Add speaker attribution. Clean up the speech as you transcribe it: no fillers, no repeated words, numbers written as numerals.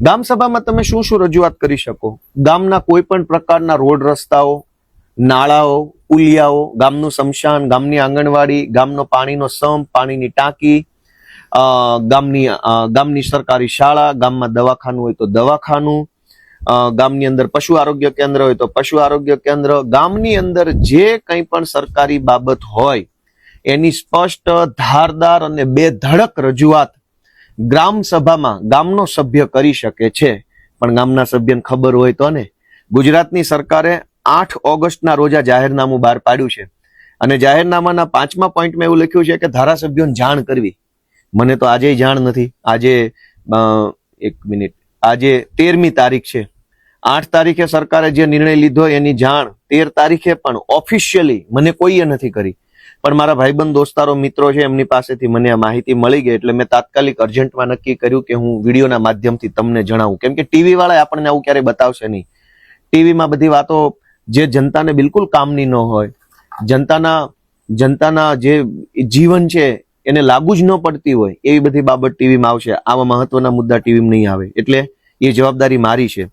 Speaker 1: ગામ સભામાં તમે શું શું રજૂઆત કરી શકો? ગામના કોઈ પણ પ્રકારના રોડ રસ્તાઓ, નાળાઓ, પુલિયાઓ, ગામનું સ્મશાન, ગામની આંગણવાડી, ગામનો પાણીનો સંપ, પાણીની ટાંકી, ગામની સરકારી શાળા, ગામમાં દવાખાનું હોય તો દવાખાનું, ગામની અંદર પશુ આરોગ્ય કેન્દ્ર હોય તો પશુ આરોગ્ય કેન્દ્ર, ગામની અંદર જે કંઈ પણ સરકારી બાબત હોય એની સ્પષ્ટ, ધારદાર અને બેધડક રજૂઆત ગ્રામ સભામાં ગામનો સભ્ય કરી શકે છે. પણ ગામના સભ્યને ખબર હોય તો ને. ગુજરાતની સરકારે 8 ઓગસ્ટના રોજ આ જાહેરનામું બહાર પાડ્યું છે અને જાહેરનામાના 5મા પોઈન્ટમાં એવું લખ્યું છે કે ધારાસભ્યોને જાણ કરવી. મને તો આજે જાણ નથી. આજે 13મી તારીખ છે. 8 તારીખે સરકારે જે નિર્ણય લીધો એની જાણ 13 તારીખે પણ ઓફિશિયલી મને કોઈએ નથી કરી. પણ મારા ભાઈબંધ, દોસ્તારો, મિત્રો છે એમની પાસેથી મને આ માહિતી મળી ગઈ એટલે મેં તાત્કાલિક અર્જન્ટમાં નક્કી કર્યું કે હું વિડીયોના માધ્યમથી તમને જણાવું. કેમ કે ટીવી વાળા આપણને આવું ક્યારેય બતાવશે નહીં. ટીવીમાં બધી વાતો જે જનતાને બિલકુલ કામની ન હોય, જનતાના જે જીવન છે એને લાગુ જ ન પડતી હોય એવી બધી બાબત ટીવીમાં આવશે. આવા મહત્વના મુદ્દા ટીવીમાં નહીં આવે. એટલે એ જવાબદારી મારી છે.